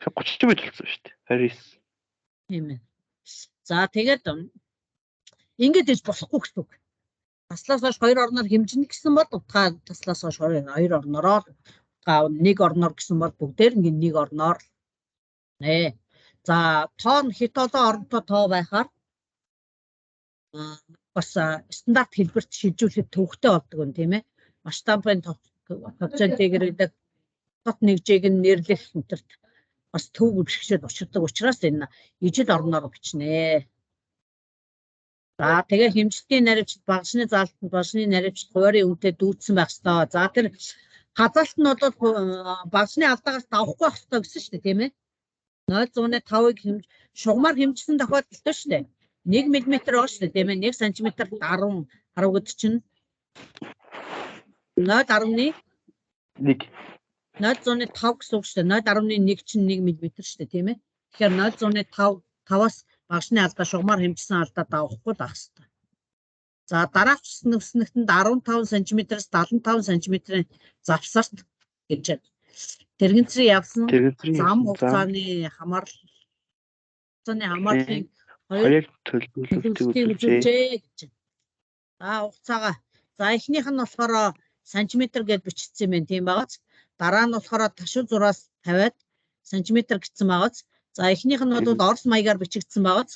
30 байж болсон шүү дээ. 29. Тийм ээ. За тэгээд ингэж иж болохгүй гэсэн үг. Таслаас хойш 2 орноор хэмжинэ гэсэн бол утгаа таслаас хойш 2 орнороо утгаа 1 орноор гэсэн бол бүгдээр ингэ 1 орноор нэ. За тоо нь хит олон оронтой тоо байхаар бас стандарт хэлбэрт шилжүүлэхэд төвөгтэй болдог юм тийм ээ. Масштабын коэффициентийг гэдэг тот нэгжийг нь нэрлэх хэмтэрт бас төв үргэлжлээд учирдаг учраас энэ ижил орноор бичнэ. За тэгээ хэмжлтийн наривчд багшны заалтанд багшны наривчд хуваарийн үнэтэй дүүцсэн байх ёстой. За тэр хазаалт нь бол багшны алдаагаас давахгүй байх ёстой гэсэн шүү дээ тийм ээ. 0.5-ыг шугамар хэмжсэн тохиолдолд шүү дээ. 1 мм байгаа шүү дээ тийм ээ. 1 см 10 гэдэг чинь 0.1 0.5 гэсэн үг шүү дээ. 0.1 чинь 1 мм шүү дээ тийм ээ. Тэгэхээр 0.5-аас багшны алдаа шугамар хэмжсэн алдаа давахгүй байх ёстой. За дараач нүснэгтэнд 15 см-с 75 см-ийн завсарт гэж байна. Тэрэгцрийн явсан зам хугацааны хамаарлын хоёр төлөвлөлтийг үзүүлжээ гэж байна. За хугацаагаа за эхнийх нь болохоор сантиметр гэж бичсэн юм байна тийм байгааз. Дараа нь болохоор ташуу зураас 50-аад сантиметр гэсэн байгааз. За эхнийх нь бол орос маягаар бичигдсэн байгааз.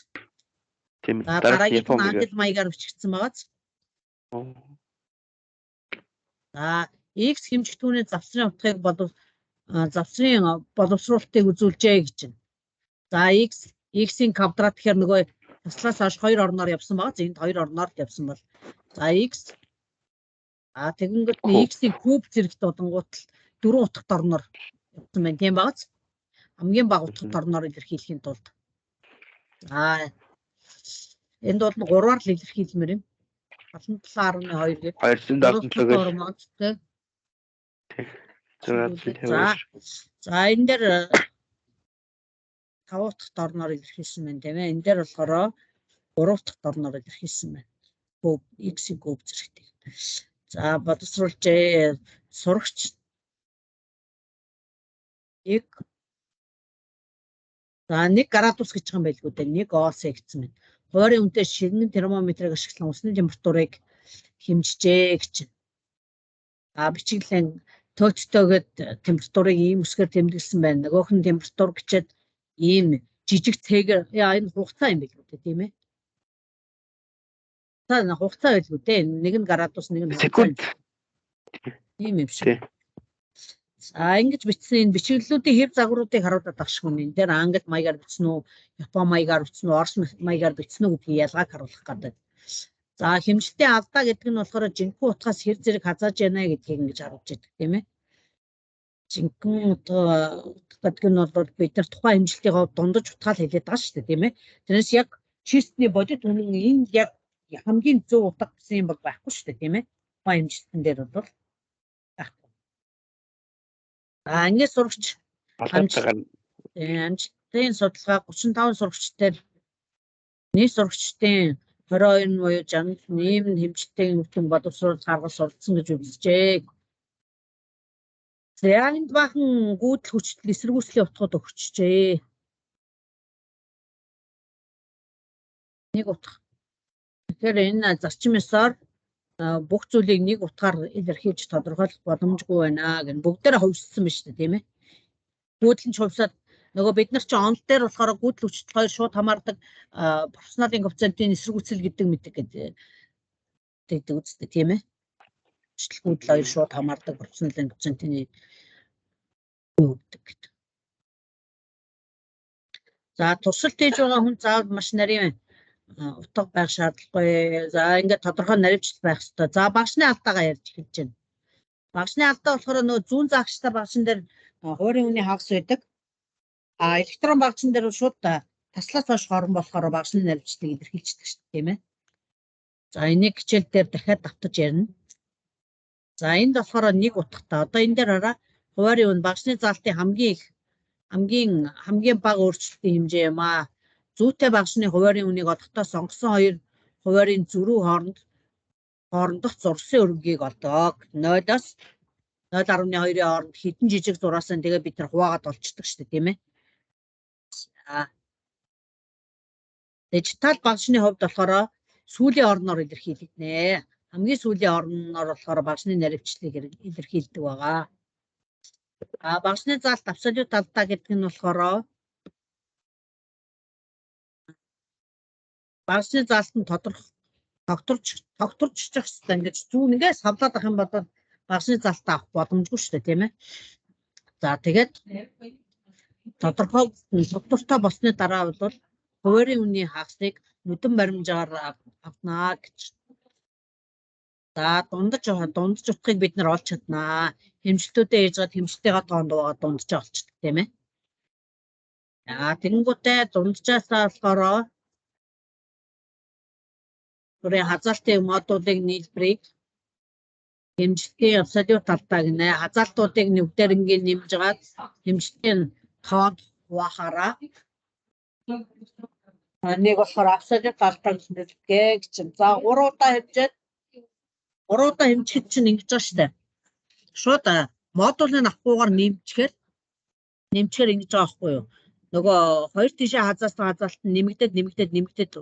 Тийм. Дараагийн нь англи маягаар бичигдсэн байгааз. За X хэмжигтүүний завсрын утгыг завсрын боловсруулалтыг үзүүлжээ гэж байна. За X-ийн квадрат гэхээр нөгөө таслаас хойш 2 орноор явсан байгаа. Энд 2 орноор явсан бол за X тэгэнгүүт X-ийн куб зэрэгт бодонгууд 4 утгат орноор явсан байна. Тийм багц. Хамгийн бага утгат орноор илэрхийлэхийн тулд. За энд бол 3-аар л илэрхийлмээр юм. 77.2 гээд 274 За энэ дээр 5 дахь орноор илэрхийлсэн байна тийм ээ. Энэ дээр болохоор 3 дахь орноор илэрхийлсэн байна. Куб X-ийн куб зэрэгтэй. За боловсруулжээ. Сурагч за 1 градус гэж байгаа юм байлгүй дээ. 1 Оос гэсэн байна. Хуваарийн үнэтэй ширнэн термометрийг ашиглан усны температурыг хэмжижээ гэж байна. Бичиглэн төөцтойгээд температурыг ийм үсгээр тэмдэглэсэн байна. Нөгөөх нь температур бичээд ийм жижиг цэгээр энэ хугацаа юм билүү дээ тийм ээ. Та хугацаа байлгүй дээ. 1 градус 1 секунд. Ийм юм шиг. За ингэж бичсэн энэ бичиглэлүүдийн хэв загваруудыг харуулдаг ашиг үнэ. Энэ дээр англи маягаар бичсэн үү, япон маягаар бичсэн үү, орос маягаар бичсэн үү гэдгийг ялгааг харуулах гэдэг. За хэмжилтийн алдаа гэдэг нь болохоор жинхэнэ утгаас хэр зэрэг хазааж байна гэдгийг ингэж харуулж байдаг тийм ээ. Жинхэнэ утга гэдэг нь бол бид нар тухайн хэмжилтийн хувьд дундаж утгаал хэлээд байгаа шүү дээ тийм ээ. Тэрнээс яг чистний бодит үнэн энэ яг хамгийн зөв утга гэсэн юм бол байхгүй шүү дээ тийм ээ. Тухайн хэмжилтэн дээр бол байхгүй. Англи сурагч амжилтын судалгаа 35 сурагчдаар нийт сурагчдын 22 буюу 60 нийгэм хэмжилтийн өвчин боловсруулалт гаргаж суралцсан гэж үзжээ. Энд бахан гүйдэл хүчтэй эсэргүүцлийн утгууд өгчжээ. Нэг утга. Тэгэхээр энэ зарчим ёсоор бүх зүйлийг нэг утгаар илэрхийлж тодорхойлох боломжгүй байна гэн бүгдээр хувьссан байна шүү дээ тийм ээ. Гүйдэл нь хувьсаад нөгөө бид нар чи онл дээр болохоор гүйдэл хүчтэй хоёр шууд хамаардаг профессионалын коэффициентийн эсэргүүцэл гэдэг мэдэг гэдэг үстэй тийм ээ. Гүйдэл хоёр шууд хамаардаг профессионалын коэффициентийн өгдөг гэдэг. За туршилт хийж байгаа хүн заавал маш нарийн утга байх шаардлагагүй. За ингээд тодорхой наривчлал байх хэрэгтэй. За багшны алдаагаа ярьж эхэлж байна. Багшны алдаа болохоор нөгөө зүүн загштай багшин дээр хуваарийн үнийн хагас байдаг. Электрон багшин дээр шууд таслаас хойш хорон болохоор багшны наривчлалыг илэрхийлждэг шүү дээ тийм ээ. За энийг хичээл дээр дахиад давтаж ярина. За энд болохоор нэг утгатай. Одоо энэ дээр хараа хуваарийн үн багшны заалтын хамгийн бага өөрчлөлтийн хэмжээ юм аа. Зүйтэй багшны хуваарийн үнийг олохдоо сонгосон хоёр хуваарийн зөрүү хоорондох зурсан өргөгийг олдог. 0-аас 0.2-ийн хооронд хэдэн жижиг зураас нь тэгээ бид нар хуваагаад олчдаг шүү дээ тийм ээ. Дижитал багшны хувьд болохоор сүүлийн орноор илэрхийлэгдэнэ. Хамгийн сүүлийн орноор болохоор багшны наривчлалыг илэрхийлдэг байгаа. Багшны заалт абсолют алдаа гэдэг нь болохоор багшны заалт нь тогтворч чих хэвээр ингэж зүүнгээ савлаад ах юм бол багшны заалтаа авах боломжгүй шүү дээ, тийм ээ. За тэгээд тодорхой тогтвортой болсны дараа бол хуваарийн үнийн хагасыг нүдэн баримжаар авнаа гэж. За дундаж утгыг бид нар олж чаднаа. Хэмжилтүүдээ хийж гад хэмжилтийнхаа тоонд байгаа дундаж олчдаг, тийм ээ. Тэгэнгүүтээ дунджаасаа болохоор бүрийн хазаалтын модулыг нийлбэрийг хэмжилтийн абсолют алдаа гинэ. Хазаалтуудыг нүдэрнгийн нэмж гад хэмжилтийн тоонд хуваахаараа нэг болохоор абсолют алдаа гэж нэрлэгээ гэж. За 3 удаа хэмжихэд чинь ингэж байгаа шүү дээ. Шууд модулын авахгүйгээр нэмчихээр ингэж байгаа байхгүй юу? Нөгөө хоёр тишээ хазаалт нэмэгдээд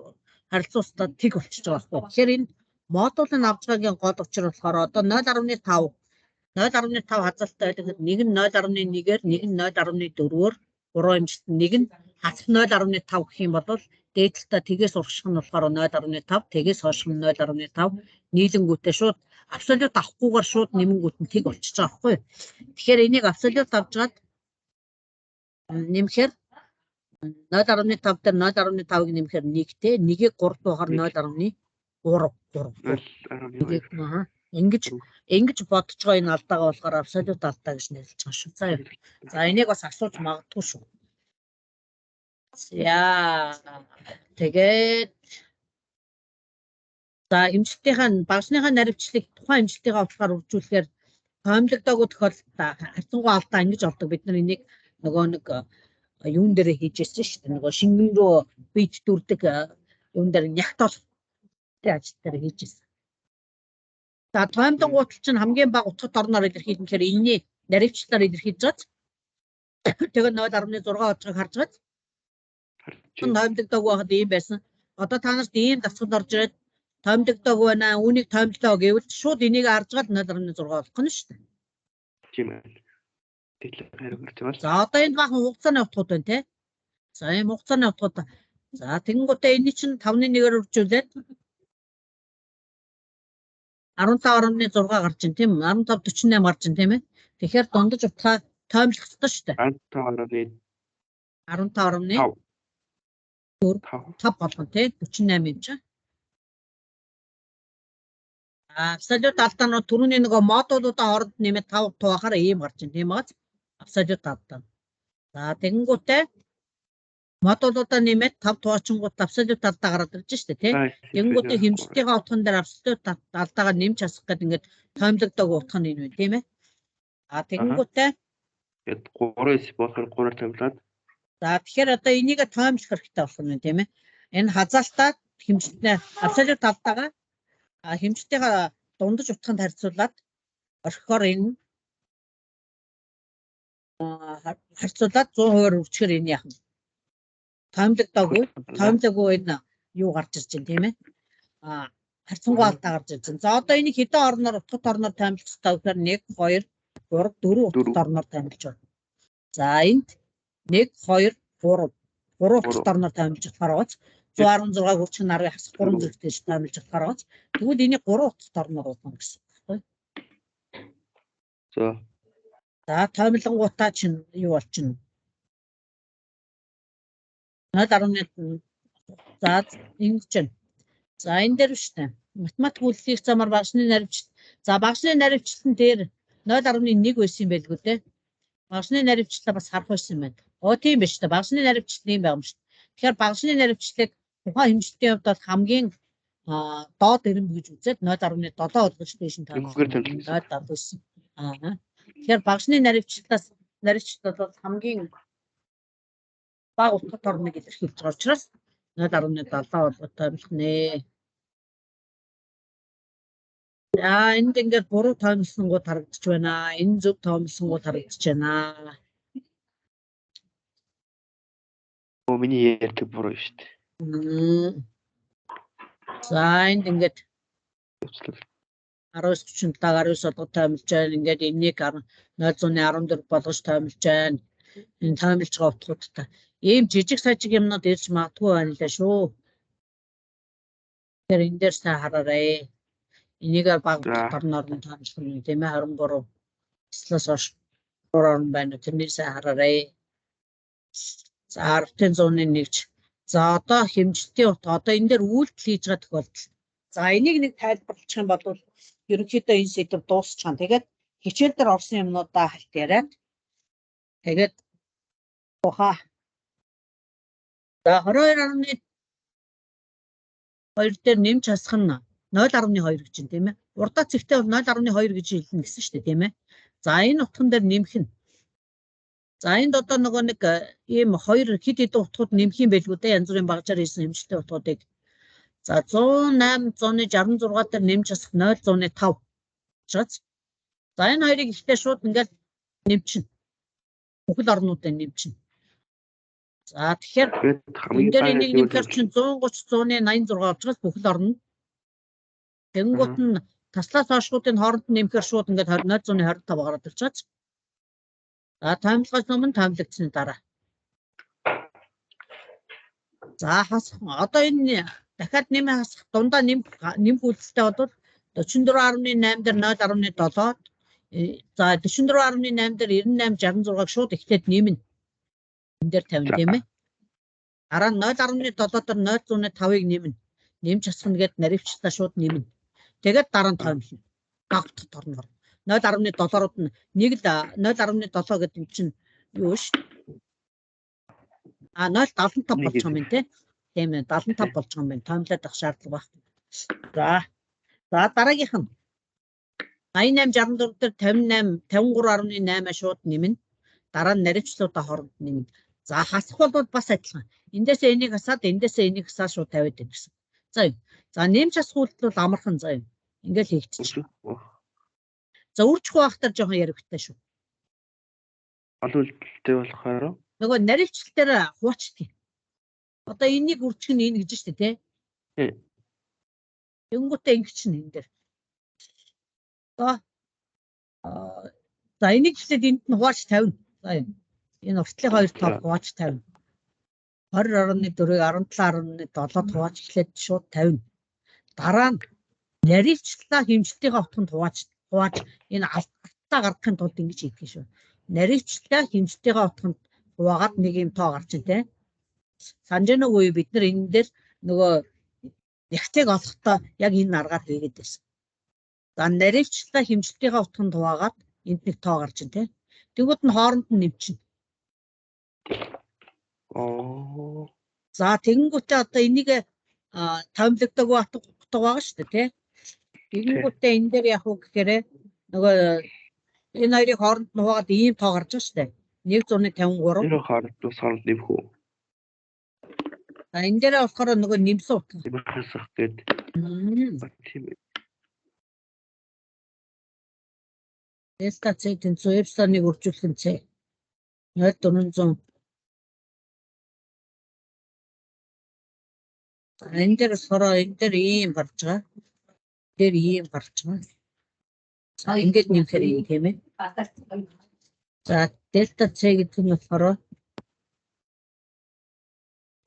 харилцуулалтад тэг болчихж байгаа байхгүй. Тэгэхээр энэ модулын авч байгаагийн гол учир болохоор одоо 0.5 хазаалттай байдаг. Нэг нь 0.1-ээр, нэг нь 0.4-өөр, 3 хэмжилт, нэг нь хасах 0.5 гэх юм бол дээдлэлтэй тгээс урагших нь болохоор 0.5, тгээс хойших нь 0.5 нийлэнгүүтээ шууд абсолют авахгүйгээр шууд нэмэнгүүт нь тэг болчихж байгаа байхгүй. Тэгэхээр энийг абсолют авчгаад нэмэхээр 0.5 дээр 0.5-ыг нэмэхээр 1-тэй, 1-ийг 3 дугаар 0.3. Ингэж бодож байгаа энэ алдаага болохоор абсолют алдаа гэж нэрлэж байгаа шүү. За энийг бас асууж магадгүй шүү. Тэгээд за эмчилтийнхаа багшныхаа наривчлалыг тухайн эмчилтийнхаа утгаар үржүүлэхээр тоомлогдоогүй тохиолдолд харьцангуй алдаа ингэж олдог. Бид нар энийг нөгөө нэг юун дээр хийжсэн шүү дээ. Нөгөө шингэн рүү бийт дүрдэг юун дээр нягтол ажил дээр хийжсэн. За тоомлон гутал чинь хамгийн бага утгад орноор илэрхийлэн гэхээр энэний наривчлалаар илэрхийлж байгаа. Тэгээд 0.6 оцгыг харж байгаа. Тоомлогдоогүй байхад ийм байсан. Одоо та нарт ийм дасгал орж ирээд тоомлогдоогүй байна. Үүнийг тоомлоо гэвэл шууд энийг харж гал 0.6 болох нь шүү дээ. Тийм ээ. За одоо энэ бахан хугацааны утгууд байна те. За ийм хугацааны утгууд. За тэгэнгүүтээ энэ чинь 5-1-ээр үржүүлээд 15.6 гарч ин тийм 15.48 гарч ин тийм ээ. Тэгэхээр дундаж утгаа тоомлогдсон шүү дээ. 15.5 болгон тий 48 юм чинь. Абсолют алдаанууд түрүүний нөгөө модулуудаа хооронд нэмээд 5 тугаахаар ийм гарч ин тийм ээ. Абсолют алдаа. За тэгэнгүүтээ модулуудаа нэмээд 5 тугаачингууд абсолют алдаа гараад ирж штэ тий. Тэгэнгүүтээ хэмжилтийнхаа утган дээр абсолют алдаагаа нэмж хасах гэдэг ингээд тоомлогдоогүй утга нь энэ тийм ээ. Тэгэнгүүтээ 3-9 болохоор 3-аар томлоод. За тэгэхээр одоо энийг тоомлох хэрэгтэй болох нь тийм ээ. Энэ хазаалтаа хэмжилтнээ абсолют алдаагаа хэмжилтийнхаа дундаж утганд харьцуулаад орхихоор энэ харьцуулаад 100% үржихээр энэ яах вэ? Тоомлогдоогүй энэ юу гарч ирж байна тийм ээ. Харьцангуй алдаа гарч ирж байна. За одоо энийг хэдэн орноор утгад орноор тоомлох хэрэгтэй вэ гэхээр 1 2 3 4 утгад орноор тоомлож байна. За энд 1 2 3 утгад орноор тоомлож болохоор гоц 116 хүрчих 10-ыг хасах 3 зэрэгтэй тоомлож болохоор гоц. Тэгвэл энийг 3 утгад орноор уулна гэсэн байна. За тоомлонгуудаа чинь юу болчихно? 0.1 за ингэж байна. За энэ дээр шүү дээ. Математик үйлдвэрийн замаар багшны наривчлал. За багшны наривчлал дээр 0.1 байсан юм байлгүй дээ. Багшны наривчлалаа бас харах байсан юм байна. Тийм биш үү? Багшны наривчлал юм байна шүү дээ. Тэгэхээр багшны наривчлалыг тухайн хэмжилтийн хувьд бол хамгийн доод ирэм гэж үзээд 0.7 болгож дээш нь тоомлсон. Тэгэхээр багшны наривчлалаас бол хамгийн бага утгад орныг илэрхийлж байгаа учраас 0.7 болгоод тоомлох нэ. За энд ингээд буруу тоомлсонгууд харагдаж байна. Энэ зөв тоомлсонгууд харагдаж байна. Миний ярьдаг буруу шүү дээ. За энд ингээд Уучлаарай. 1937 19 олгод томилж байна. Ингээд энийг 0.14 болгож томилж байна. Энэ томилж байгаа утгуудтай. Ийм жижиг сажиг юмнууд ирж магадгүй байна лээ шүү. Тэгэхээр энэ дээр сайн хараарай. Энийг баг дотор нь томилж байна тийм ээ 23 эслээс хойш орон байна. Тэрнийг сайн хараарай. За 10-100-ны 1. За одоо хэмжилтийн утга. Одоо энэ дээр үйлдэл хийж байгаа тохиолдол. За энийг нэг тайлбарлах юм бол ерөнхийдөө энэ сэдв дуусчихна. Тэгээд хичээл дээр орсон юмнуудаа хальт яриад. Тэгээд ухаа. За 22.2 дээр нэмж хасах нь 0.2 гэж юм тийм ээ. Урдаа цэгтээ бол 0.2 гэж хэлнэ гэсэн шүү дээ тийм ээ. За энэ утган дээр нэмэх нь. За энд одоо нөгөө нэг ийм хоёр хэд хэдэн утгууд нэмэх юм байлгүй дээ. Янз бүрийн багжаар хийсэн хэмжлэлтэй утгуудыг. За 108, 166 дээр нэмж хасах 0, 105. За энэ хоёрыг ихтэй шууд ингээд нэмчин. Бүхэл орнуудыг нэмчин. За тэгэхээр энэ дээр энийг нэмэхээр чинь 130, 186 болчихвол бүхэл орно. Тэнгуут нь таслаас хойшгуудын хооронд нь нэмэхээр шууд ингээд 0.25 гараад ирчихэж. За таймлгаас өмнө таймлагдсны дараа. За хасах. Одоо энэ дахиад нэмээ хасах дундаа нэмэх үйлдэлтэй бол 44.8 дээр 0.7. За 44.8 дээр 98, 66-г шууд ихлээд нэмнэ. Энэ дээр 50 тийм ээ. Дараа 0.7 дээр 0.5-ыг нэмнэ. Нэмж хасах нэгэд наривчлаа шууд нэмнэ. Тэгээд дараа нь таймлна. Гавт торноор. 0.7-рууд нь нэг л 0.7 гэдэг чинь юу ш? 0.75 болж байгаа юм тий. Тийм ээ 75 болж байгаа юм байна. Таймлаад авах шаардлага байна. За дараагийнх нь 88, 64 дээр 58, 53.8 шууд нэмнэ. Дараа нь наривчлуудаа хооронд нэмнэ. За хасах бол бас адилхан. Эндээсээ энийг хасаад эндээсээ энийг хасаад шууд тавиад байна гэсэн. За нэмж хасах үйлдэл бол амархан заа юм. Ингээл хийгдчих. За үржих байхтар жоохон яригтай шүү. Олон үйлдэлтэй болохоор нөгөө наривчлалтээр хуучдаг. Одоо энийг үржих нь энэ гэж штэ тий. Тэнгүүтээ ингэж чинь энэ дээр. За энийг хэлээд энд нь хувааж 50. За энэ уртлын хоёр тоо хувааж 50. 20.4-ийг 17.7-д хувааж эхлээд шууд 50. Дараа нь наривчлалаа хэмжилтийн утганд хувааж энэ алдтаа гаргахын тулд ингэж хийдэг шүү. Наривчлалаа хэмжилтийн утганд хуваагаад нэг юм тоо гарч ин тий. Санаж нүггүй бид нар энэ дээр нөгөө нэгтийг олохдоо яг энэ аргаар хийгээд байсан. За наривчлалаа хэмжилтийн утганд хуваагаад энд нэг тоо гарч ин тий. Тэгвэл нь хооронд нь нэмчин. За тэгэнгүүтээ одоо энийг томилогддог утга байгаа шүү дээ тий. Тэгэнгүүтээ энэ дээр яг уу гэхээр нөгөө энэ хоёрыг хооронд нь хуваагаад ийм тоо гарч байгаа шүү дээ. 153. Энэ хооронд нэмэх үү? За энэ дээр болохоор нөгөө нэмсэн утга. Хасах гэдэг. Тийм ээ. Дельта C тэнцүү эпсилоныг үржүүлэх нь C 0.400. Энэ дээр болохоор энэ дээр ийм гарч байгаа. Тэр ийм гарч байгаа. За ингэж нэмэхээр ийм тийм ээ. За дельта C гэдэг нь болохоор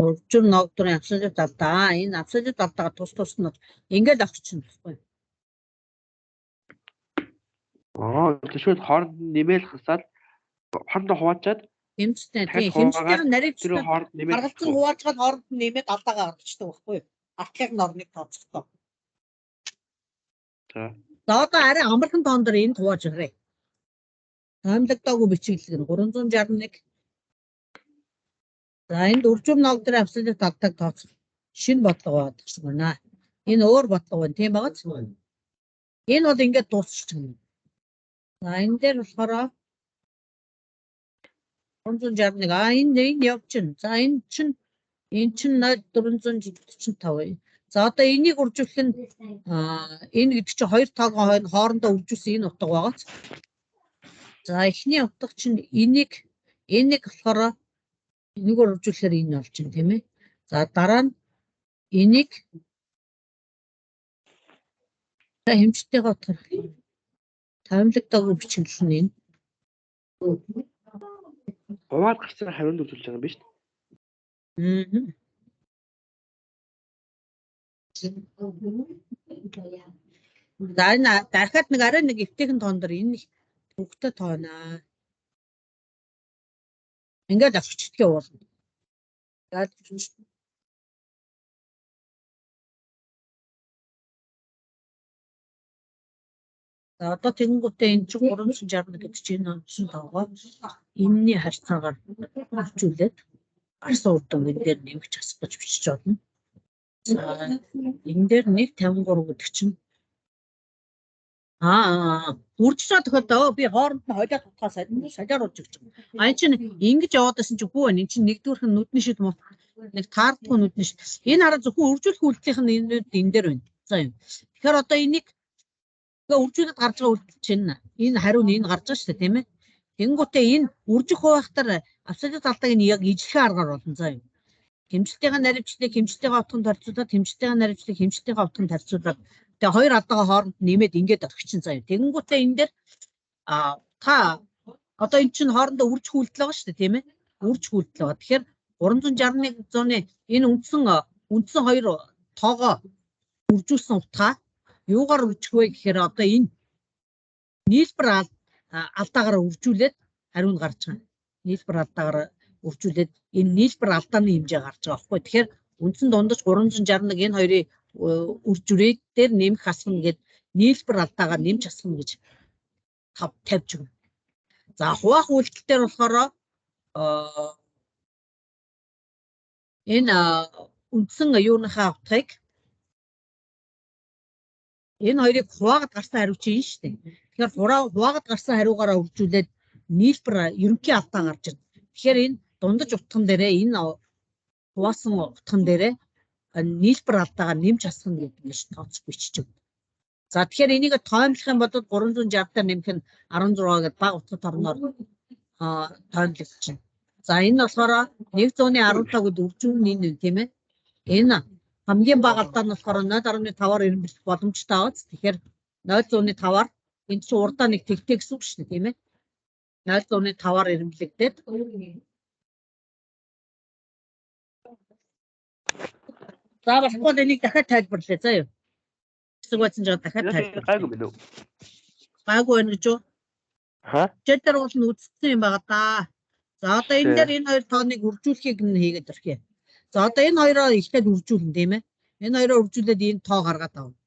уржим ногдрын абсолют алдаа. Энэ абсолют алдаага тус нь ингээд авчихна гэхгүй. Тэшүүд хооронд нэмэл хасаад хоорондоо хуваачаад хэмжтэй тийм хэмжтээр наривчлал гаргалцсан хуваачгаад хооронд нь нэмээд алдаагаа гаргачдаг байхгүй юу? Артлыг нь орныг тооцохдоо. За одоо арай амархан тоон дээр энд хувааж ирээ. Таймлагдаагүй бичиглэг нь 361. За энд үржим ногдрын абсолют алдааг тооцох шинэ бодлого байна гэсэн байна. Энэ өөр бодлого байна тийм байгааз. Энэ бол ингээд дуусчихна. За энэ дээр болохоор 361 энэ явж байна. За энэ чинь 445. За одоо энийг үржүүлэх нь энэ гэдэг чинь хоёр тоогоо хоорондоо үржүүлсэн энэ утга байгаа. За эхний утга чинь энийг болохоор Энийгээр үржүүлэхээр энэ болж байна тийм ээ. За дараа нь энийг хэмжтэйгээ утгах. Таймлагдаагүй бичгэлсэн энэ. Хуваад гарсан хариунд үзүүлж байгаа юм биш үү? За энэ дахиад нэг арай нэг эвтэйхэн тоон дээр энэ төвхтэй тоонаа. Ингээд авчичдгээ уулна. За одоо тэгэнгүүтээ энэ чинь 361 гэдэг чинь онцсон тоогоо энэний харьцаагаар хурцуулээд арсан урдан энэ дээр нэмж асах гэж бичиж байна. За энэ дээр 153 гэдэг чинь үржиж тохиолдоо би хооронд нь хойлоод утгаа солиоруулж өгч байгаа. Энэ чинь ингэж яваад байсан чинь хүү байна. Энэ чинь нэгдүгээрх нь нүдний шид муу нэг таардгүй нүдний шид. Энэ хараа зөвхөн үржүүлэх үйлдэлийнх нь энэ дээр байна. За юм. Тэгэхээр одоо энийг үржүүлээд гарч байгаа үйлдэл чинь энэ хариу нь энэ гарч байгаа шүү дээ тийм ээ. Тэнгүүтээ энэ үржих хуваагтар абсолют алдааг нь яг ижлэхэн аргаар болно. За юм. Хэмжлтийн наривчлалыг хэмжлтийн утганд харьцуулаад хэмжлтийн наривчлалыг хэмжлтийн утганд харьцуулаад тэгээ хоёр алдаага хооронд нэмээд ингээд орчихчин заяа. Тэгэнгүүтээ энэ дээр та одоо эн чинь хоорондоо үржих үйлдэл байгаа шүү дээ тийм ээ. Үржих үйлдэл байгаа. Тэгэхээр 361-ны энэ үндсэн хоёр тоогоо үржүүлсэн утгаа юугаар үржих вэ гэхээр одоо энэ нийлбэр алдаагаараа үржүүлээд хариу нь гарч байгаа. Нийлбэр алдаагаараа үржүүлээд энэ нийлбэр алдааны хэмжээ гарч байгаа байхгүй. Тэгэхээр үндсэн дундаж 361 энэ хоёрын үржүрээд дээр нэмэх асгана гэд нийлбэр алдаагаар нэмж асгана гэж тавьж өгнө. За хуваах үйлдэл дээр болохоор энэ үндсэн юуныхаа утгыг энэ хоёрыг хуваагад гарсан хариу чинь шүү дээ. Тэгэхээр хуваагад гарсан хариугаараа үржүүлээд нийлбэр ерөнхий алдаа гарч ирнэ. Тэгэхээр энэ дундаж утган дээрээ энэ хуваасан утган дээрээ нийлбэр алдаагаар нэмж асгана гэдэг ингэж тооцох бичиж өгнө. За тэгэхээр энийг тоомлох юм бол 360 дээр нэмэх нь 16 гэдэг бага утгад орноор тоомлогдчихно. За энэ болохоор 115 гэдэг үржүүн энэ тийм ээ. Энэ хамгийн бага алдаа нь болохоор 0.5-аар ирэмблэх боломжтой байгаа. Тэгэхээр 0.5-аар энэ чинь урдаа нэг тэгтэй гэсэн үг шүү дээ тийм ээ. 0.5-аар ирэмблэгдээд за болохгүй энийг дахиад тайлбарлая заа юу. Хэсэг байсан жоо дахиад тайлбарлая. Гайгүй билүү? Гайгүй байна гэж юу? Чэтэр уул нь үзсэн юм байгаа да. За одоо энэ дээр энэ хоёр тооныг үржүүлэхийг нь хийгээд өрхөө. За одоо энэ хоёроо ихлээд үржүүлнэ тийм ээ. Энэ хоёроо үржүүлээд энэ тоо гаргаад авна.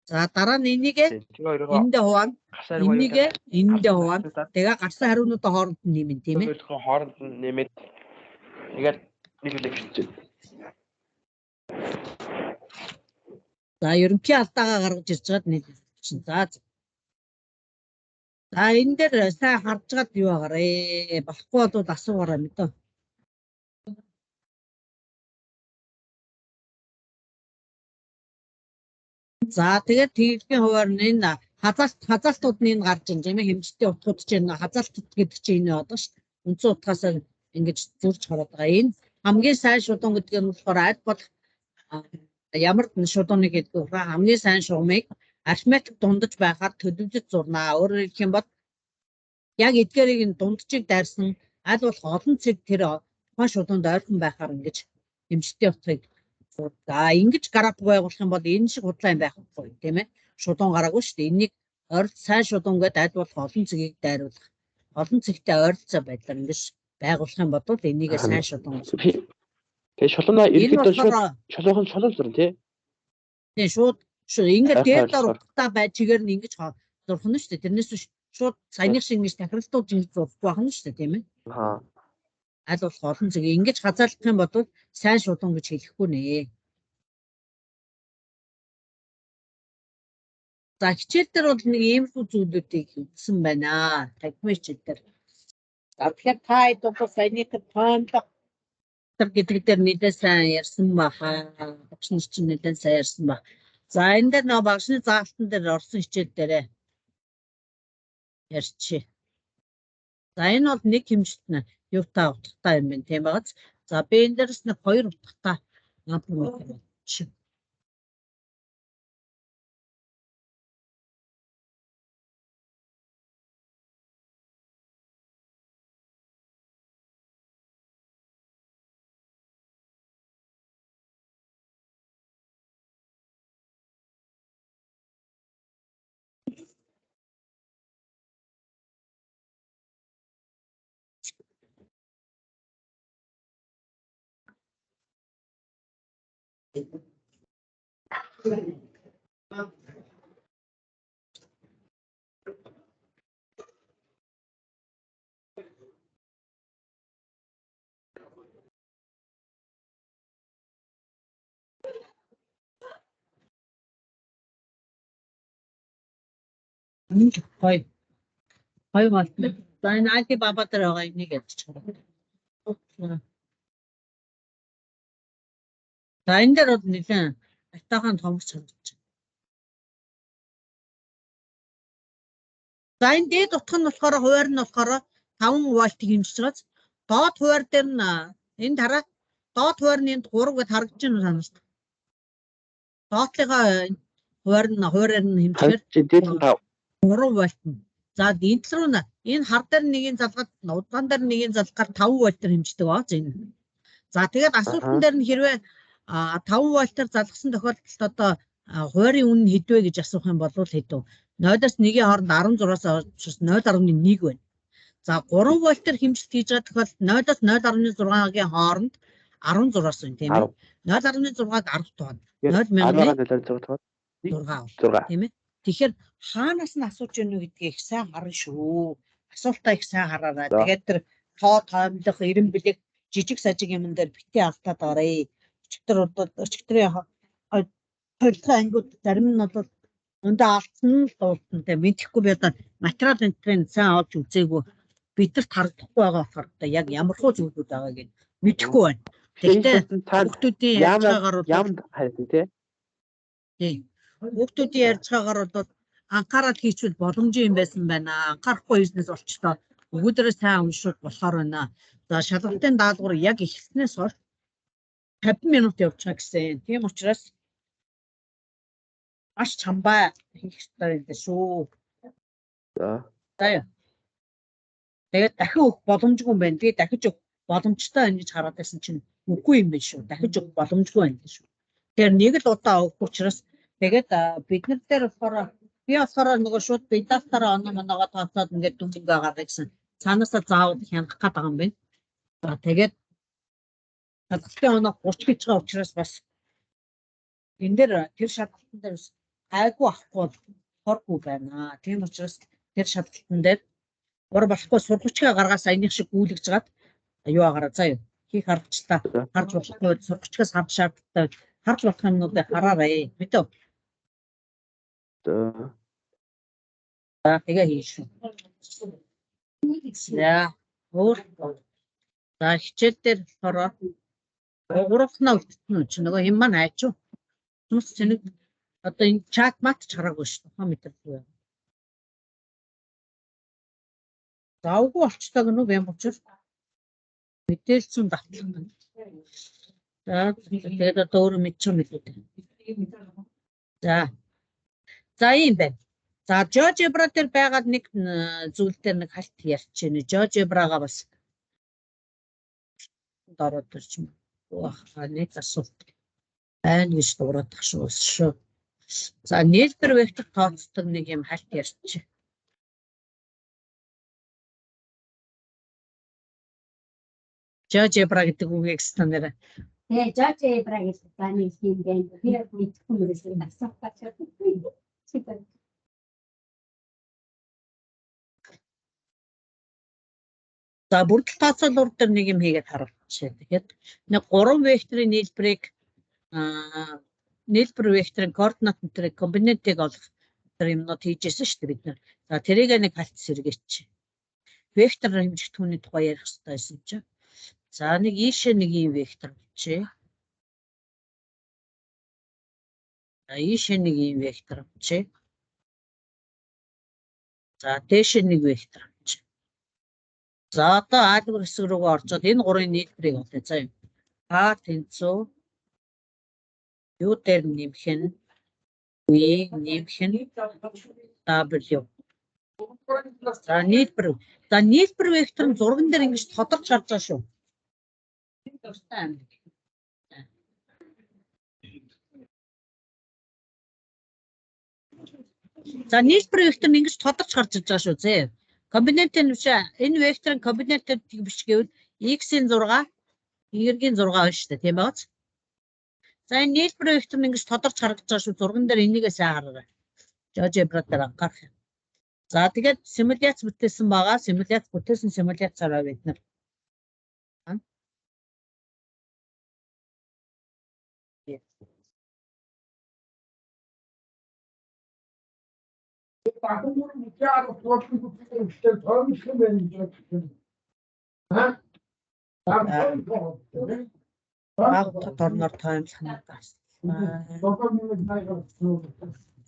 За дараа нь энийг эндээ хуваана. Энийг эндээ хуваана. Тэгээ гарсан хариунуудаа хооронд нь нэмэн тийм ээ. Хооронд нь нэмээд ингээд нийлүүлэх гэж байна. За ерөнхий алдаагаа гаргаж ирж байгаад нийлүүлчихсэн. За энэ дээр сайн харж гад юу агараа. Болохгүй бол асуугаараа мэдээ. За тэгээд тэглэгийн хуваар энэ хазаалтууд нь гарч ийн тийм ээ. Хэмжлтийн утгууд чинь хазаалтууд гэдэг чинь энэ одоо шүү дээ. Үндсэн утгаас ингэж зурж хараад байгаа. Энэ хамгийн сайн шудан гэдэг нь болохоор аль болох ямар шуданыг гэдэг вэ? Хамгийн сайн шугамыг арифметик дундаж байхаар төлөвлөж зурнаа. Өөрөөр хэлэх юм бол яг эдгээрийг нь дунджийг дайрсан аль болох олон цэг тэр тухайн шуданд ойрхон байхаар ингэж хэмжлтийн утгыг за ингэж график байгуулах юм бол энэ шиг худлаа юм байхгүй тийм ээ. Шудан гараагүй шүү дээ. Энийг сайн шудан гэдэг аль болох олон цэгийг дайруулах. Олон цэгтэй ойролцоо байдлаар ингэж байгуулах юм бол энийг сайн шудан. Тэгээ шулуунаа ирэхэд шулуухан зурна тий. Тэгээ шууд ингээд дээр дор утгатай байж чигээр нь ингэж зурх нь шүү дээ. Тэрнээс шууд саяных шиг нэг тахиралтууд ингэж зурхгүй байх нь шүү дээ тийм ээ. Аль болох олон цэг ингэж хазаалдах юм бол сайн шудан гэж хэлэхгүй нэ. За хичээл дээр бол нэг иймэрхүү зүйлүүдийг үзсэн байна. Тагмын хичээл дээр. За тэгэхээр та хэд бол саяных тоомлог гэдэг дээр нэлээд сайн ярьсан баха. Багшны чинь нэлээд сайн ярьсан баг. За энэ дээр нэг багшны заалтан дээр орсон хичээл дээрээ ярьчих. За энэ бол нэг хэмжит нь юутай утгатай юм байна тийм байгааз. За би энэ дээрс нэг хоёр утгатай амплиметр чинь. Хоёр бол за энэ ID баба дээр байгаа энийг ядчихсан. За энэ дээр бол нэгэн атахан томч санагдаж байна. За энэ дээд утга нь болохоор хуваар нь болохоор 5 вольтыг хэмжиж байгааз доод хуваар дээр нь энэ дараа доод хуваар нь 3 гэд харагдаж байна санаж. Доотлогоо хуваараар нь хэмжихээр 3 вольт нь. За энд рүү энэ хар дээр нэгийн залгаад удаан дээр нэгийн залгаар 5 вольтээр хэмждэг баа энэ. За тэгээд асуултан дээр нь хэрвээ 5 вольтоор залгасан тохиолдолд одоо хуваарийн үнэ хэдвэ гэж асуух юм бол хэдв. 0-аас 1-ийн хооронд 16 0.1 байна. За 3 вольтоор хэмжилт хийж байгаа тохиолдолд 0-аас 0.6-гийн хооронд 16 байна тийм ээ. 0.6-г 10 тоо. 0.6 тийм ээ. Тэгэхээр хаанаас нь асууж яах вэ гэдгийг их сайн харна шүү. Асуултаа их сайн хараарай. Тэгээд тэр тоо тоомлох, эрен бэлэг жижиг сажиг юм дээр битгий алдаад оръё. Өчигдрийн толгой ангиуд зарим нь бол өндөө алдсан л дуулсан тийм мэдхгүй би одоо материал энтрийн сайн олж үзээгүй бидэрт харагдахгүй байгаа болохоор одоо яг ямар хөө зүйлүүд байгааг нь мэдэхгүй байна. Тэгтээ хүүхдүүдийн ярьцгаагаар тийм хүүхдүүдийн ярьцгаагаар бол анхаарал хийчихвэл боломжтой юм байсан байна. Анхаарахгүй бизнес болчлоо. Өгөөдрөө сайн уншууд болохоор байна. За шалгалтын даалгавар яг эхэлснээс хойш 50 минут явж байгаа гэсэн. Тийм учраас маш чамбай хийх хэрэгтэй юм шүү. За яа. Тэгээд дахин өгөх боломжгүй юм байна. Тэгээд дахиж өгөх боломжтой байна гэж хараад байсан чинь үгүй юм байна шүү. Дахиж өгөх боломжгүй байна шүү. Тэгэхээр нэг л удаа өгөх учраас тэгээд бид нар дээр болохоор би болохоор нөгөө шууд бидастараа оноо моноогоо тооцоод ингээд дүнгийн байгаа гэсэн. Цаанаасаа заавал хянах гээд байгаа юм байна. За тэгээд шалгалтын оноо 30 гэж байгаа учраас бас энэ дээр тэр шалгалтын дээр айгүй авахгүй хоргүй байна. Тийм учраас тэр шалгалтын дээр болохгүй сургачгаа гаргаас саяных шиг гүйлгэж гаад юу агараа заа юу хийх аргачлаа харж болохгүй сургачгаас харж шаардлагатай харж болох юмнуудыг хараарай мэдээ. За тэгээ хийш. За өөр за хичээл дээр болохоор уурахнаа үлдсэн ч нөгөө юм маань айчуу. Хүмүүс зэнийг одоо энэ чат мат чараагүй шүү. Хаа мэдэргүй. Завгүй болчтойг нь юм учраас мэдээлсэн татлах байна. За тэгээд одоо өөр мэдчих мэдээ. За ийм байна. За GeoGebra дээр байгаад нэг зүйл дээр нэг халт ярьчихэв. GeoGebra-га бас дороод ирж байна. Нэг асуулт байна гэж дуурайдах шүү. За нээлтэр вектор тооцдог нэг юм халт ярьчих. GeoGebra гэдэг үгийг стандараа. GeoGebra гэдэг таны юм байна. Тэр мэдхгүй юм шиг асуух гэж. За бүрдэл тооцоолуур дээр нэг юм хийгээд харуулчихъя. Тэгэхээр нэг 3 векторын нээлбэр векторын координат нэрийг компонентыг олох тэр юмнууд хийжсэн шүү дээ бид нар. За тэрийг нэг хальт сэргээч. Вектор хэмжих түүний тухай ярих хэрэгтэй байсан чинь. За нэг ийшээ нэг юм вектор болчихъя. За ийшээ нэг юм вектор болчихъя. За дээшээ нэг вектор болчихъя. За одоо аалбар хэсэг рүүгээ орчоод энэ гурвын нийлбэрийг олъё заяа. А тэнцүү юу дээр нэмэх нь үеийг нэмэх нь W. За нийлбэр. За нийлбэр вектор нь зурган дээр ингэж тодорч гарч байгаа шүү. За нийлбэр вектор нь ингэж тодорч гарч ирж байгаа шүү зэ. Компонентын биш энэ векторын компонентыг биш гэвэл x-ийн 6, y-ийн 6 байна шүү дээ, тийм ээ. За энэ нийлбэр вектор нь ингэж тодорч гаргаж байгаа шүү. Зурган дээр энийгээ сайн хараарай. GeoGebra дээр анхаарах. За тэгээд симуляц бүтээсэн байгаа. Симуляц бүтээсэн симуляцаараа бид нар торнор таймлах нь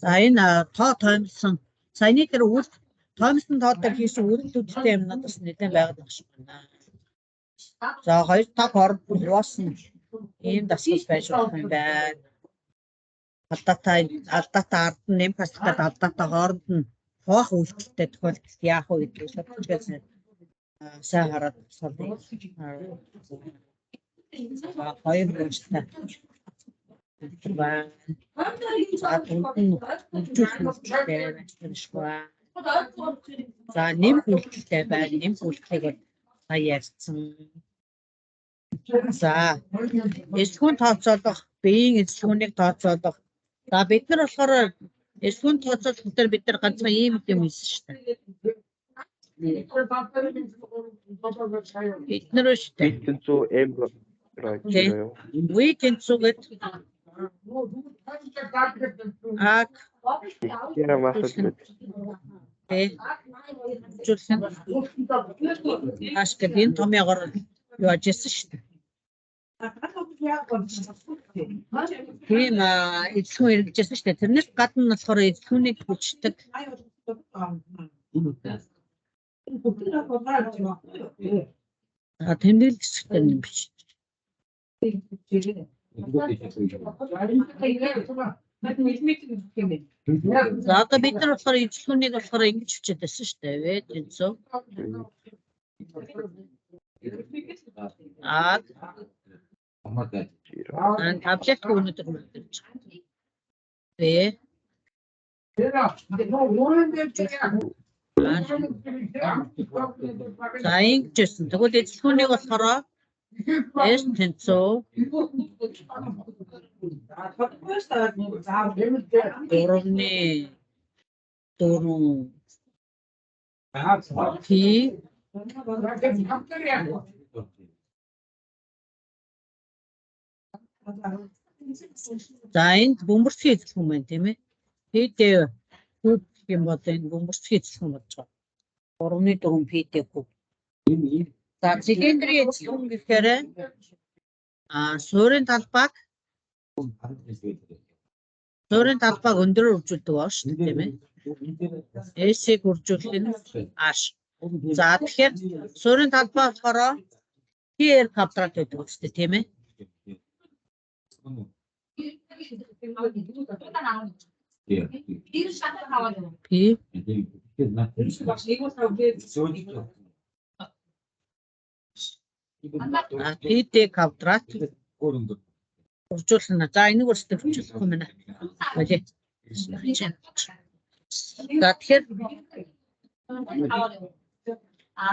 за энэ тоо таймлсан саяны тэр үйл таймлсан тоотой хийсэн үйлдэлүүдтэй юмнаас нэлээд байгаад байгаа шиг байна. За 2-5 хооронд юусан ийм дасгал байж болох юм байна. Алдаатай ард нь нэм пастахад алдаатай хооронд нь хоох үйлдэлтэй тохиолдолд яах вэ гэдгийг судалж сайн хараад сонь. Хоёр үйлдэлтэй. За нэм үйлдэлтэй байна. Нэм үйлдэлийг бол ярьсан. За эсхүүн тооцоолох, биеийн эсхүүнийг тооцоолох. За бид нар болохоор эсхүүн тооцоолох дээр бид нар ганцхан ийм юм хийсэн шүү дээ. Бид нар шүү дээ. тэнцүү M руу. We тэнцүүгээд аг Яа масаж мэд. Жуулсан. Ашиг энэ томьёогоор юу ажижсэн шүү дээ. Тийм эзлэхүүн хэрэгжсэн шүү дээ. Тэрнээс гадна нь болохоор эзлэхүүнийг хүчдэг. Тэмдэглэл хэсэгтэй юм биш. За одоо бид нар болохоор эзлэхүүнийг болохоор ингэж хүчээд байсан шүү дээ. Вэ тэнцүү. Таблет өнөдөр мэдэрч. За ингэжсэн. Тэгвэл эзлэхүүнийг болохоор S тэнцүү. Дөрөвний 4 P За энд бөмбөрцгийн эзлэхүүн байна тийм ээ. PD куб юм бол энэ бөмбөрцгийн эзлэхүүн болж байгаа. 3.4 PD куб. За цилиндрийн эзлэхүүн гэхээр суурийн талбайг өндөрөөр үржүүлдэг ба шүү дээ тийм ээ. S-ийг үржүүлэх нь H. За тэгэхээр суурийн талбай болохоор PR квадрат гэдэг үстэй тийм ээ. PD квадрат уржуулна. За энийг өөрсдөө хөвчлөх юм байна. Болий. За тэгэхээр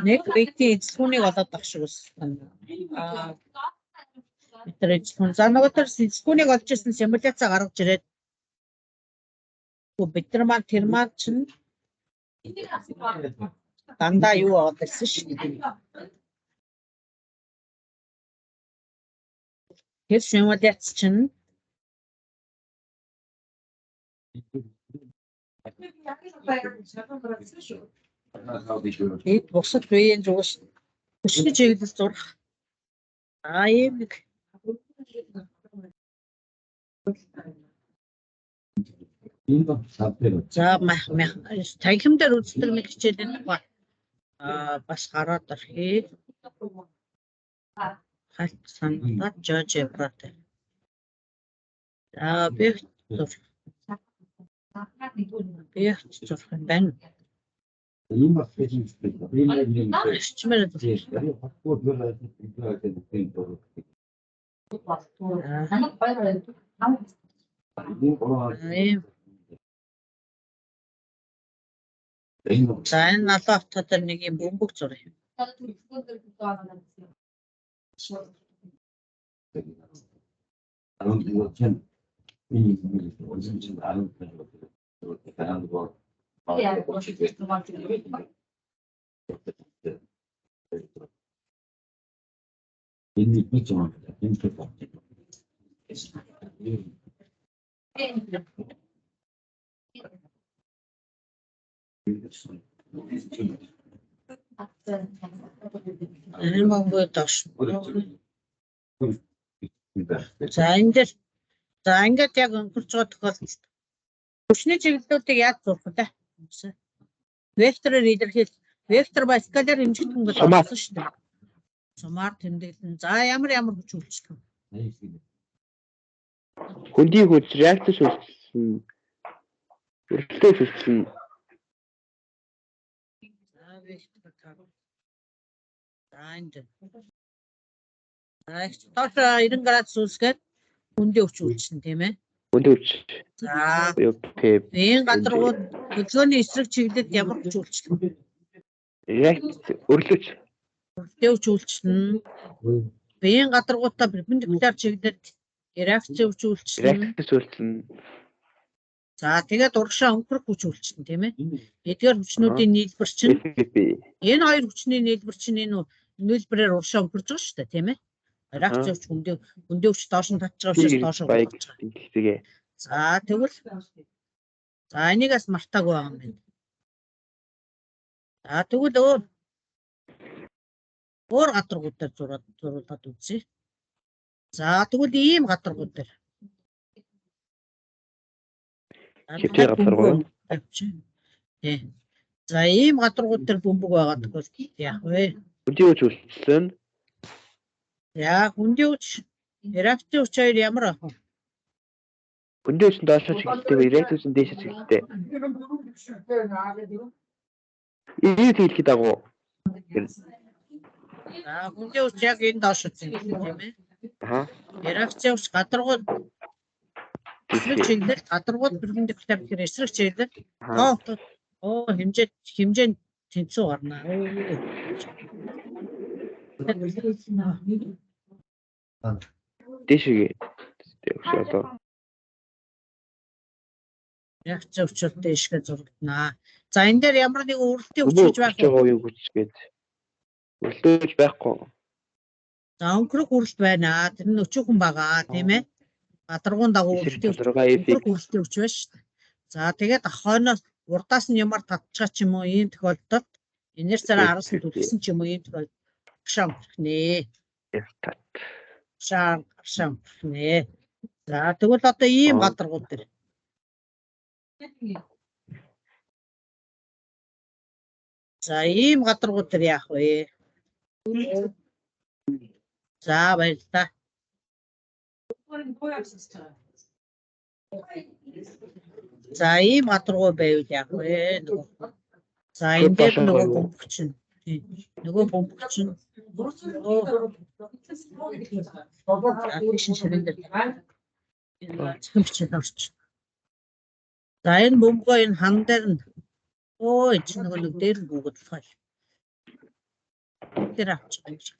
нэг вектийн эзлэхүүнийг олоод авах шиг байна. Тэр эзлэхүүн. За нөгөө төр эзлэхүүнийг олж ирсэн симуляцаа гаргаж ирээд бид нар маань тэр маань чинь дандаа юу аваад ирсэн шүү дээ. Тэр симуляц чинь эд босод биеийн зүгээс өшгөж чиглэл зурх. Ийм нэг за танхим дээр үздэг нэг хичээлийн тухай бас гараад орхий. Хальт санагдаад жож явраад. За би зурх юм байна. Чимээр за энэ налуу автодор нэг юм бөмбөг зурх юм. Энэ бөмбөг доош. За энэ дээр за ингээд яг өнгөрч байгаа тохиолдолд хүчний чиглэлүүдийг яаж зурх вэ? Вектороор илэрхийл. Вектор ба скалаар хэмжигдэх юм бол олсон шүү дээ. Сумаар тэмдэглэн. За ямар хүч үйлчлэх вэ? Хөндийн хүч, реактор үйлчлэн. Өртөө үйлчлэн. За вектор тав. За энд. За доош 90 градус үүсгээд хөндийн хүч үйлчлэн тийм ээ. Хөндийн хүч. За окей. энэ гадаргууд хөдөлгөөний эсрэг чиглэлд ямар хүч үйлчлэх вэ? Реактор өрлөж. Хөдөлгөөний хүч үйлчлэн. Биеийн гадаргуудаа перпендикуляр чиглэлд реакцийн хүч үйлчлэн. Реактор үйлчлэн. За тэгээд урагшаа өнгөрөх хүч үйлчлэн тийм ээ. Эдгээр хүчнүүдийн нийлбэр чинь энэ хоёр хүчний нийлбэр чинь энэ нийлбэрээр урагшаа өнгөрч байгаа шүү дээ тийм ээ. Реакцийн хүч хөндөө хүч доош нь татж байгаа учраас доош өнгөрч байгаа. За тэгвэл за энийгээс мартаагүй байгаа юм байна. За тэгвэл өөр гадаргууд дээр зуруулаад үзье. За тэгвэл ийм гадаргууд дээр. Хитээ гадаргуу. Тий. За ийм гадаргууд дээр бөмбөг байгаа тэгвэл яах вэ? Хөндийн хүч үйлчлэн. За хөндийн хүч реакцийн хүч хоёр ямар ах вэ? Хөндийн хүч доош чиглэлтэй, реактор хүч дээш чиглэлтэй. Ийм хэлэхэд агуу. За хөндийн хүч яг энэ доош чиглэлтэй тийм ээ. Реакцийн хүч гадаргууд эсрэг чиглэл гадаргууд перпендикуляр гэхээр эсрэг чиглэл хэмжээ тэнцүү гарна. Дэшигээ. Одоо реакцийн хүчтэй дэшгээ зурагданаа. За энэ дээр ямар нэг өрөлтийн хүч гэж байх вэ? Хүч гээд. Өрөлтөөж байхгүй. За өнгөрөх хүрэлт байна. Тэр нь өчүүхэн байгаа тийм ээ. Гадаргуун дагуу өрөлтийн хүч байна шүү дээ. За тэгээд хойноос урдаас нь ямар татчихаа ч юм уу ийм тохиолдолд инерцаараа араас нь түлхсэн ч юм уу ийм тохиолдолд шам гэрхнээ. Шам гэрхнээ. За тэгвэл одоо ийм гадаргууд дээр. За ийм гадаргууд дээр яах вэ? За баярлалаа. За ийм гадаргуу байвал яах вэ? За энэ дээр нөгөө бөмбөг чинь. Нөгөө бөмбөг чинь. За энэ бөмбөгөө энэ хан дээр нь энэ нөгөө дээр нь бөгөөд болох. Тэр авчих юм шиг.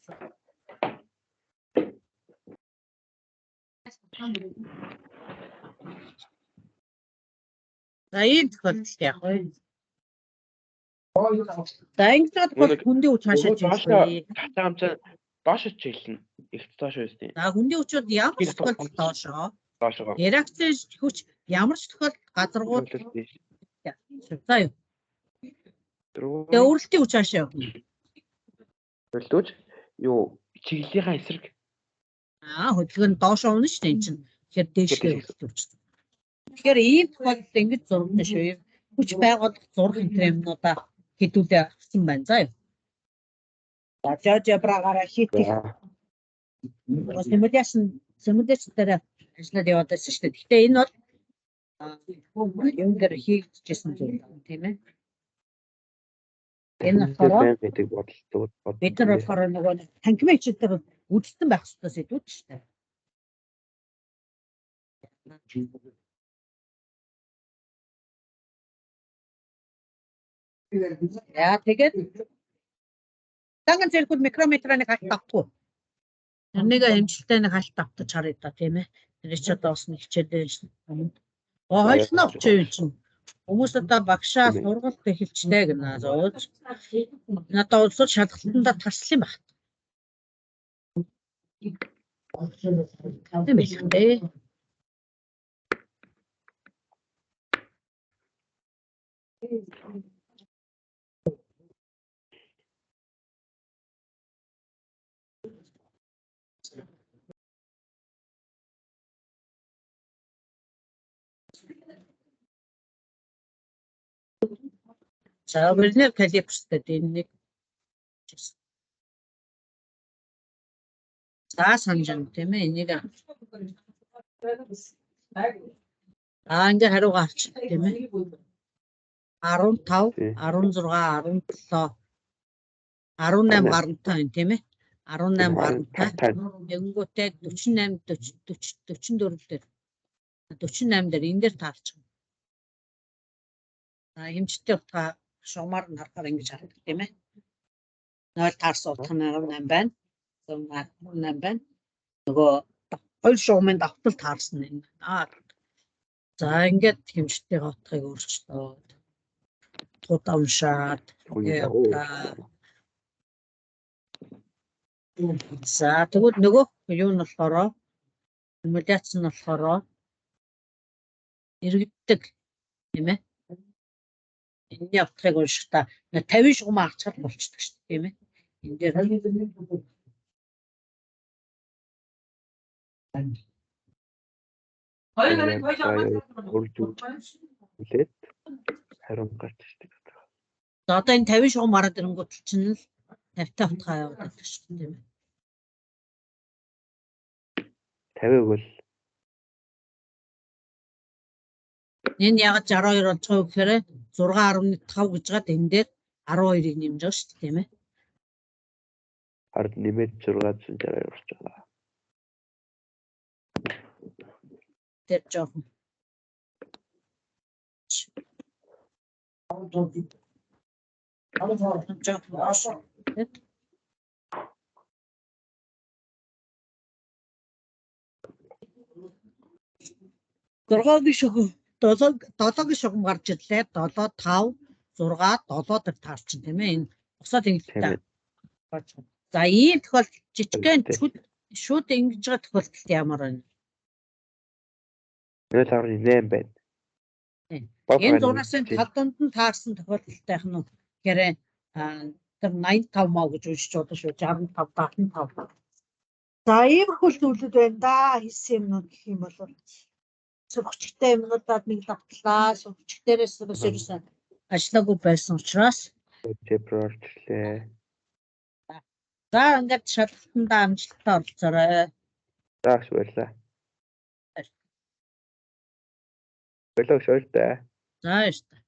За ийм тохиолдолд яах вэ? За ингэж бол хүндийн хүч хаашаа чиглэв. Хацаамцаа доош чиглэнэ. Ихт доош байсан. За хүндийн хүчүүд ямар ч тохиолдолд доошоо. Доошоо. Реакцийн хүч ямар ч тохиолдолд газаргууд. За юу. Тэгээ өрөлтийн хүч хаашаа явна. Өрөлтөж юу чиглэлийнхаа эсрэг. Хөдөлгөөн доошоо унна шүү дээ энэ чинь. Тэгэхээр дээшээ өрөлтөж. Тэгэхээр ийм тохиолдолд ингэж зургана шүү. Хүч байгуулах зурх юмнуудаа хэдүүлээ авсан байна. За юу. За зебрагаараа хийх. Бас симуляцэн дээр ажиллаад яваад байсан шүү дээ. Гэхдээ энэ бол юм дээр хийгдчихсэн зүйл байна, тийм ээ. Энэ болохоор гэдэг бодолтууд бид нар болохоор нөгөө танкимичдээр үлдсэн байх хэрэгтэй сэдвүүд шүү дээ. Яа тэгээд танган зэрэгүүд микрометрыг хальт авахгүй. Тэрнийг хэмжилттэй нэг хальт автаж харъя та тийм ээ. Тэр ч одоо бас нэг хичээлээ шин. Ойлгоно ч юм чинь. Хүмүүс одоо багшаа сургалт эхэлжтэй гэнэ зөөж. Надад улсууд шалгалтанда тарсан юм байна. Тийм ээ. За вернер калибртэй энэ нэг за санаж байна тийм ээ энийг ингээ хариугаа авч тийм ээ 15 16 17 18 гарантай байна тийм ээ 18 гарантай өнгөтэй 48 44 дээр 48 дээр энэ дээр таарч байна. Хэмжтэй утга шугамар нь харахаар ингэж харагдав тийм ээ. 0 таарсан утга нь 18 байна. 18 байна. Нөгөө хоёр шугамын давтал таарсан юм. За ингээд хэмжтэй утгыг өөрчлөөд тутаа уншаад за тэгвэл нөгөө юу нь болохоор симуляц нь болохоор иргэддэг тийм ээ. Энэний утгыг уншихдаа 50 шугам авчрал болчихдог шүү дээ тийм ээ. Энэ дээр үлээд харин гарч ирдэг. за одоо энэ 50 шугам гараад ирэнгүүт чинь л 50 утгаа яваад байдаг шүү дээ тийм ээ. 50 бол энэ яг 62 болж байгаа гэхээр 6.5 гэж гад энэ дээр 12-ыг нэмж байгаа шүү дээ тийм ээ. хард нэмээд 662 болж байгаа. Тэр жоохон дөрвөгийн шугам 7-гийн шугам гарч ирлээ 7 5 6 7 дээр таарчин тийм ээ энэ босоод ингэдэг. За ийм тохиолдолд жижигхэн шууд ингэж байгаа тохиолдолд ямар байна? 0.8 байна. Энэ зураасан тал донд нь таарсан тохиолдолтойх нь гэрээ тэр 85 маа гэж уншиж байгаа шүү 65 75. За иймэрхүү зүйлүүд байна да хийсэн юмнууд гэх юм бол сургачтай юмнуудад нэг давтлаа сургач дээрээс ерөөсөн ажиллаагүй байсан учраас зеброрчлээ. за ингээд шалгалтанд амжилттай оролцоорой. Зааш баярлаа. Баярлалаа. За баярлалаа.